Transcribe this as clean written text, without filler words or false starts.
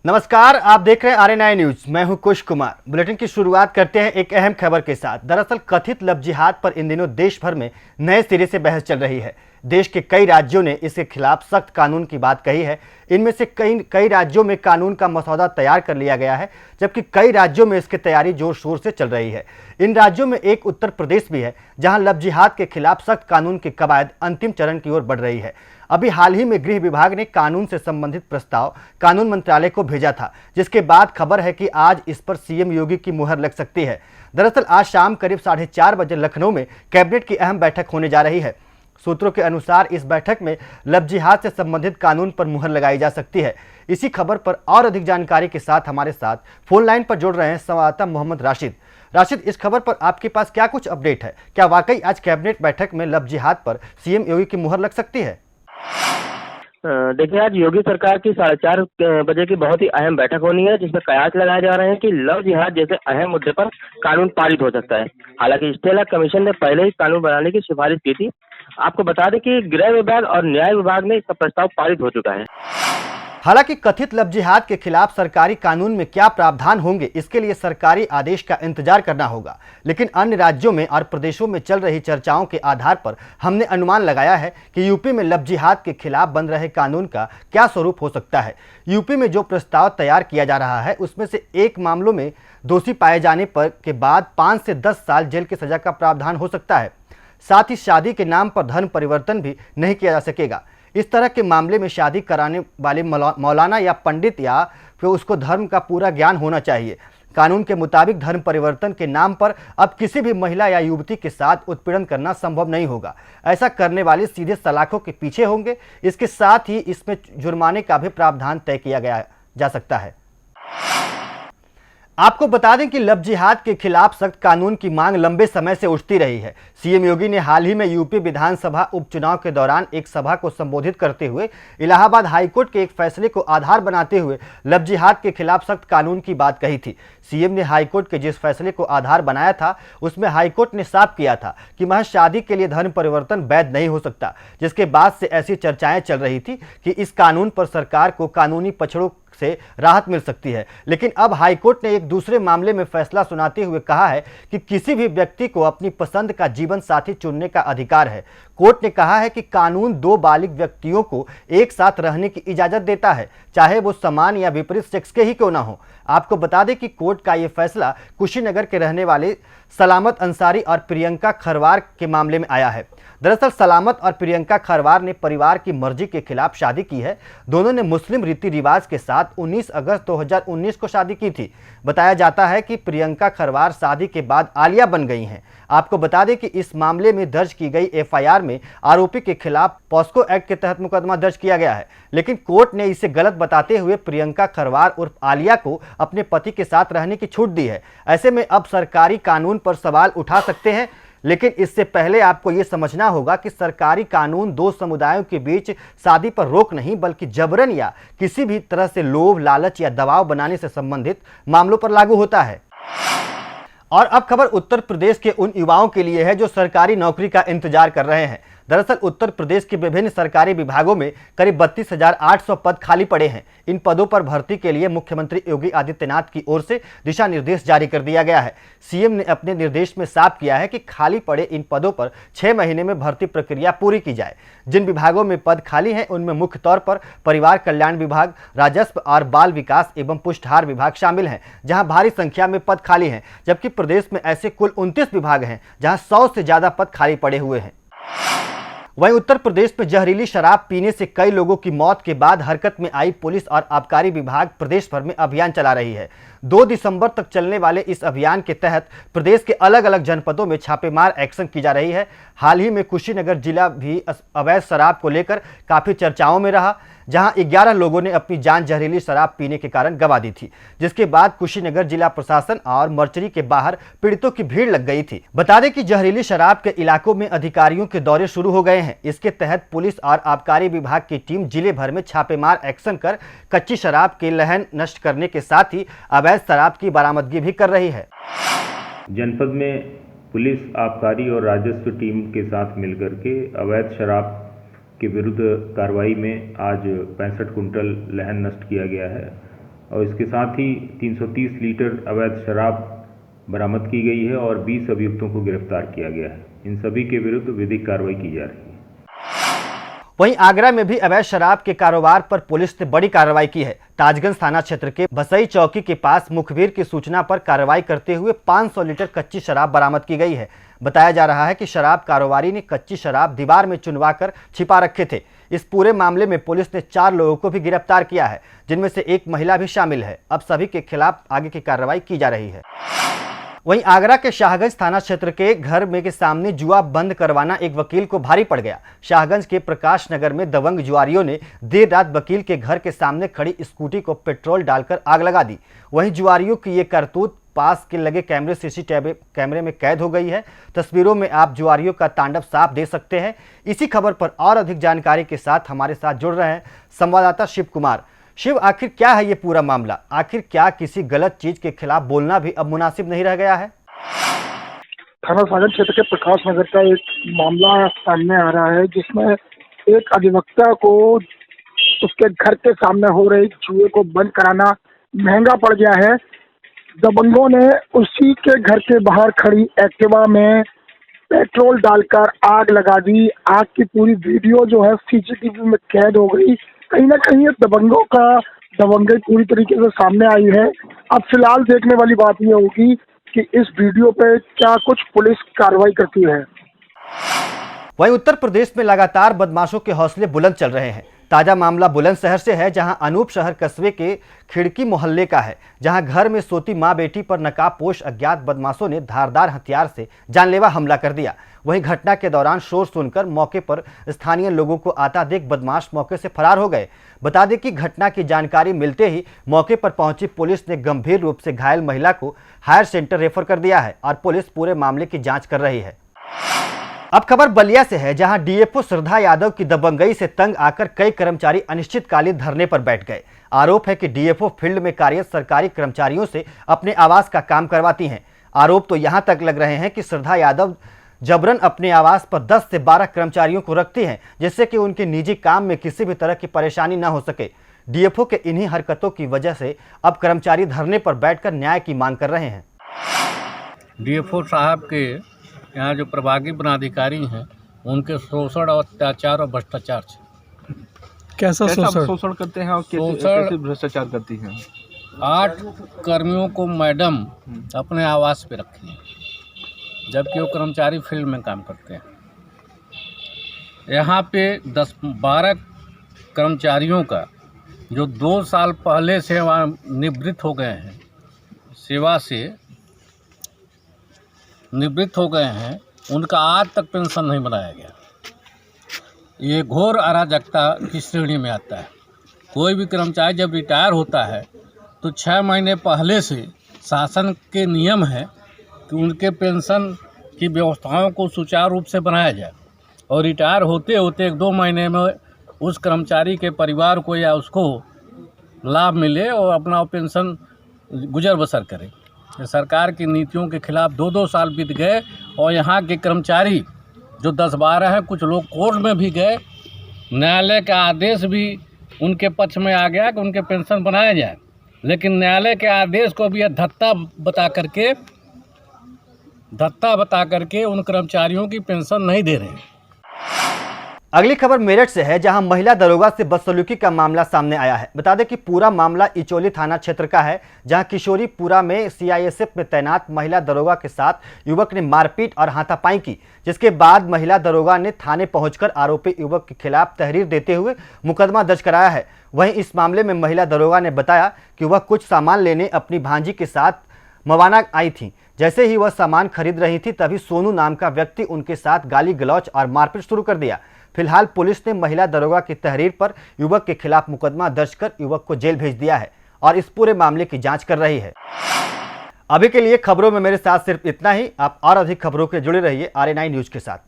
नमस्कार, आप देख रहे हैं RNI न्यूज। मैं हूं कुश कुमार। बुलेटिन की शुरुआत करते हैं एक अहम खबर के साथ। दरअसल कथित लव जिहाद पर इन दिनों देश भर में नए सिरे से बहस चल रही है। देश के कई राज्यों ने इसके खिलाफ सख्त कानून की बात कही है। इनमें से कई राज्यों में कानून का मसौदा तैयार कर लिया गया है, जबकि कई राज्यों में इसकी तैयारी जोर शोर से चल रही है। इन राज्यों में एक उत्तर प्रदेश भी है, जहां लव जिहाद के खिलाफ सख्त कानून की कवायद अंतिम चरण की ओर बढ़ रही है। अभी हाल ही में गृह विभाग ने कानून से संबंधित प्रस्ताव कानून मंत्रालय को भेजा था, जिसके बाद खबर है कि आज इस पर सीएम योगी की मुहर लग सकती है। दरअसल आज शाम करीब 4:30 बजे लखनऊ में कैबिनेट की अहम बैठक होने जा रही है। सूत्रों के अनुसार इस बैठक में लव जिहाद से संबंधित कानून पर मुहर लगाई जा सकती है। इसी खबर पर और अधिक जानकारी के साथ हमारे साथ फोन लाइन पर जुड़ रहे हैं संवाददाता मोहम्मद राशिद, इस खबर पर आपके पास क्या कुछ अपडेट है? क्या वाकई आज कैबिनेट बैठक में लव जिहाद पर सीएम योगी की मुहर लग सकती है? देखिए, आज योगी सरकार की 4:30 बजे की बहुत ही अहम बैठक होनी है, जिसमें कयास लगाए जा रहे हैं कि लव जिहाद जैसे अहम मुद्दे पर कानून पारित हो सकता है। हालांकि स्टेला कमीशन ने पहले ही कानून बनाने की सिफारिश की थी। आपको बता दें कि गृह विभाग और न्याय विभाग में इसका प्रस्ताव पारित हो चुका है। हालांकि कथित लव जिहाद के खिलाफ सरकारी कानून में क्या प्रावधान होंगे, इसके लिए सरकारी आदेश का इंतजार करना होगा। लेकिन अन्य राज्यों में और प्रदेशों में चल रही चर्चाओं के आधार पर हमने अनुमान लगाया है कि यूपी में लव जिहाद के खिलाफ बन रहे कानून का क्या स्वरूप हो सकता है। यूपी में जो प्रस्ताव तैयार किया जा रहा है, उसमें से एक मामलों में दोषी पाए जाने पर के बाद 5 से 10 साल जेल की सजा का प्रावधान हो सकता है। साथ ही शादी के नाम पर धर्म परिवर्तन भी नहीं किया जा सकेगा। इस तरह के मामले में शादी कराने वाले मौलाना या पंडित या फिर उसको धर्म का पूरा ज्ञान होना चाहिए। कानून के मुताबिक धर्म परिवर्तन के नाम पर अब किसी भी महिला या युवती के साथ उत्पीड़न करना संभव नहीं होगा। ऐसा करने वाले सीधे सलाखों के पीछे होंगे। इसके साथ ही इसमें जुर्माने का भी प्रावधान तय किया जा सकता है। आपको बता दें कि लव जिहाद के खिलाफ सख्त कानून की मांग लंबे समय से उठती रही है। सीएम योगी ने हाल ही में यूपी विधानसभा उपचुनाव के दौरान एक सभा को संबोधित करते हुए इलाहाबाद हाईकोर्ट के एक फैसले को आधार बनाते हुए लव जिहाद के खिलाफ सख्त कानून की बात कही थी। सीएम ने हाईकोर्ट के जिस फैसले को आधार बनाया था, उसमें हाईकोर्ट ने साफ किया था कि महज शादी के लिए धर्म परिवर्तन वैध नहीं हो सकता, जिसके बाद से ऐसी चर्चाएं चल रही थी कि इस कानून पर सरकार को कानूनी पछड़ों से राहत मिल सकती है। लेकिन अब हाईकोर्ट ने एक दूसरे मामले में फैसला सुनाते हुए कहा है कि किसी भी व्यक्ति को अपनी पसंद का जीवन साथी चुनने का अधिकार है। कोर्ट ने कहा है कि कानून दो बालिग व्यक्तियों को एक साथ रहने की इजाजत देता है, चाहे वो समान या विपरीत सेक्स के ही क्यों ना हो। आपको बता दें कि कोर्ट का यह फैसला कुशीनगर के रहने वाले सलामत अंसारी और प्रियंका खरवार के मामले में आया है। दरअसल सलामत और प्रियंका खरवार ने परिवार की मर्जी के खिलाफ शादी की है। दोनों ने मुस्लिम रीति रिवाज के साथ 19 अगस्त 2019 को शादी की थी। बताया जाता है कि प्रियंका खरवार शादी के बाद आलिया बन गई हैं। आपको बता दें कि इस मामले में दर्ज की गई एफआईआर में आरोपी के खिलाफ पॉस्को एक्ट के तहत मुकदमा दर्ज किया गया है। लेकिन कोर्ट ने इसे गलत बताते हुए प्रियंका खरवार उर्फ आलिया को अपने पति के साथ रहने की छूट दी है। ऐसे में अब सरकारी कानून पर सवाल उठा सकते हैं, लेकिन इससे पहले आपको ये समझना होगा कि सरकारी कानून दो समुदायों के बीच शादी पर रोक नहीं, बल्कि जबरन या किसी भी तरह से लोभ, लालच या दबाव बनाने से संबंधित मामलों पर लागू होता है। और अब खबर उत्तर प्रदेश के उन युवाओं के लिए है जो सरकारी नौकरी का इंतजार कर रहे हैं। दरअसल उत्तर प्रदेश के विभिन्न सरकारी विभागों में करीब 32,800 पद खाली पड़े हैं। इन पदों पर भर्ती के लिए मुख्यमंत्री योगी आदित्यनाथ की ओर से दिशा निर्देश जारी कर दिया गया है। सीएम ने अपने निर्देश में साफ किया है कि खाली पड़े इन पदों पर 6 महीने में भर्ती प्रक्रिया पूरी की जाए। जिन विभागों में पद खाली हैं, उनमें मुख्य तौर पर परिवार कल्याण विभाग, राजस्व और बाल विकास एवं पुष्टाहार विभाग शामिल हैं, जहां भारी संख्या में पद खाली हैं। जबकि प्रदेश में ऐसे कुल 29 विभाग हैं जहां 100 से ज्यादा पद खाली पड़े हुए हैं। वहीं उत्तर प्रदेश में जहरीली शराब पीने से कई लोगों की मौत के बाद हरकत में आई पुलिस और आबकारी विभाग प्रदेश भर में अभियान चला रही है। 2 दिसंबर तक चलने वाले इस अभियान के तहत प्रदेश के अलग अलग जनपदों में छापेमार एक्शन की जा रही है। हाल ही में कुशीनगर जिला भी अवैध शराब को लेकर काफी चर्चाओं में रहा, जहां 11 लोगों ने अपनी जान जहरीली शराब पीने के कारण गंवा दी थी, जिसके बाद कुशीनगर जिला प्रशासन और मर्चरी के बाहर पीड़ितों की भीड़ लग गई थी। बता दें कि जहरीली शराब के इलाकों में अधिकारियों के दौरे शुरू हो गए हैं। इसके तहत पुलिस और आबकारी विभाग की टीम जिले भर में छापेमार एक्शन कर कच्ची शराब के लहन नष्ट करने के साथ ही अवैध शराब की बरामदगी भी कर रही है। जनपद में पुलिस, आबकारी और राजस्व टीम के साथ मिलकर के अवैध शराब के विरुद्ध कार्रवाई में आज 65 कुंटल लहन नष्ट किया गया है और इसके साथ ही 330 लीटर अवैध शराब बरामद की गई है और 20 अभियुक्तों को गिरफ्तार किया गया है। इन सभी के विरुद्ध विधिक कार्रवाई की जा रही है। वहीं आगरा में भी अवैध शराब के कारोबार पर पुलिस ने बड़ी कार्रवाई की है। ताजगंज थाना क्षेत्र के बसई चौकी के पास मुखबिर की सूचना पर कार्रवाई करते हुए 500 लीटर कच्ची शराब बरामद की गई है। बताया जा रहा है कि शराब कारोबारी ने कच्ची शराब दीवार में चुनवाकर छिपा रखे थे। इस पूरे मामले में पुलिस ने 4 लोगों को भी गिरफ्तार किया है, जिनमें से एक महिला भी शामिल है। अब सभी के खिलाफ आगे की कार्रवाई की जा रही है। वहीं आगरा के शाहगंज थाना क्षेत्र के घर में के सामने जुआ बंद करवाना एक वकील को भारी पड़ गया। शाहगंज के प्रकाश नगर में दबंग जुआरियों ने देर रात वकील के घर के सामने खड़ी स्कूटी को पेट्रोल डालकर आग लगा दी। वहीं जुआरियों की ये करतूत पास के लगे सीसीटीवी कैमरे में कैद हो गई है। तस्वीरों में आप जुआरियों का तांडव साफ देख सकते हैं। इसी खबर पर और अधिक जानकारी के साथ हमारे साथ जुड़ रहे हैं संवाददाता शिव कुमार। शिव, आखिर क्या है ये पूरा मामला? आखिर क्या किसी गलत चीज के खिलाफ बोलना भी अब मुनासिब नहीं रह गया है? थाना सागर क्षेत्र के प्रकाश नगर का एक मामला सामने आ रहा है, जिसमें एक अधिवक्ता को उसके घर के सामने हो रहे जुए को बंद कराना महंगा पड़ गया है। दबंगों ने उसी के घर के बाहर खड़ी एक्टिवा में पेट्रोल डालकर आग लगा दी। आग की पूरी वीडियो जो है सीसीटीवी में कैद हो गई। कहीं ना कहीं दबंगों का दबंगई पूरी तरीके से सामने आई है। अब फिलहाल देखने वाली बात यह होगी कि इस वीडियो पे क्या कुछ पुलिस कार्रवाई करती है। वहीं उत्तर प्रदेश में लगातार बदमाशों के हौसले बुलंद चल रहे हैं। ताजा मामला बुलंदशहर से है, जहां अनूप शहर कस्बे के खिड़की मोहल्ले का है, जहां घर में सोती मां बेटी पर नकाबपोश अज्ञात बदमाशों ने धारदार हथियार से जानलेवा हमला कर दिया। वहीं घटना के दौरान शोर सुनकर मौके पर स्थानीय लोगों को आता देख बदमाश मौके से फरार हो गए। बता दें कि घटना की जानकारी मिलते ही मौके पर पहुंची पुलिस ने गंभीर रूप से घायल महिला को हायर सेंटर रेफर कर दिया है और पुलिस पूरे मामले की जाँच कर रही है। अब खबर बलिया से है, जहां डीएफओ श्रद्धा यादव की दबंगई से तंग आकर कई कर्मचारी अनिश्चितकालीन धरने पर बैठ गए। आरोप है कि डीएफओ फील्ड में कार्यरत सरकारी कर्मचारियों से अपने आवास का काम करवाती हैं। आरोप तो यहां तक लग रहे हैं कि श्रद्धा यादव जबरन अपने आवास पर 10 से 12 कर्मचारियों को रखती हैं, जिससे कि उनके निजी काम में किसी भी तरह की परेशानी न हो सके। डीएफओ के इन्हीं हरकतों की वजह से अब कर्मचारी धरने पर बैठकर न्याय की मांग कर रहे हैं। डीएफओ साहब के यहाँ जो प्रभागी पदाधिकारी हैं, उनके शोषण और अत्याचार और भ्रष्टाचार से कैसा शोषण करते हैं और कैसे भ्रष्टाचार करती हैं? 8 कर्मियों को मैडम अपने आवास पे रखी हैं, जबकि वो कर्मचारी फील्ड में काम करते हैं। यहाँ पे 10-12 कर्मचारियों का जो 2 साल पहले से वहाँ निवृत्त हो गए हैं, सेवा से निवृत्त हो गए हैं, उनका आज तक पेंशन नहीं बनाया गया। ये घोर अराजकता की श्रेणी में आता है। कोई भी कर्मचारी जब रिटायर होता है तो 6 महीने पहले से शासन के नियम है कि उनके पेंशन की व्यवस्थाओं को सुचारू रूप से बनाया जाए, और रिटायर होते होते 1-2 महीने में उस कर्मचारी के परिवार को या उसको लाभ मिले और अपना पेंशन गुजर बसर करे। सरकार की नीतियों के खिलाफ 2-2 साल बीत गए और यहाँ के कर्मचारी जो 10-12 हैं, कुछ लोग कोर्ट में भी गए। न्यायालय का आदेश भी उनके पक्ष में आ गया कि उनके पेंशन बनाया जाए, लेकिन न्यायालय के आदेश को भी धत्ता बता करके उन कर्मचारियों की पेंशन नहीं दे रहे हैं। अगली खबर मेरठ से है, जहां महिला दरोगा से बदसलूकी का मामला सामने आया है। बता दें कि पूरा मामला इचोली थाना क्षेत्र का है, जहां किशोरीपुरा में सीआईएसएफ में तैनात महिला दरोगा के साथ युवक ने मारपीट और हाथापाई की, जिसके बाद महिला दरोगा ने थाने पहुंचकर आरोपी युवक के खिलाफ तहरीर देते हुए मुकदमा दर्ज कराया है। वहीं इस मामले में महिला दरोगा ने बताया कि वह कुछ सामान लेने अपनी भांजी के साथ मवाना आई थी। जैसे ही वह सामान खरीद रही थी, तभी सोनू नाम का व्यक्ति उनके साथ गाली गलौज और मारपीट शुरू कर दिया। फिलहाल पुलिस ने महिला दरोगा की तहरीर पर युवक के खिलाफ मुकदमा दर्ज कर युवक को जेल भेज दिया है और इस पूरे मामले की जांच कर रही है। अभी के लिए खबरों में मेरे साथ सिर्फ इतना ही। आप और अधिक खबरों के जुड़े रहिए RA9 न्यूज के साथ।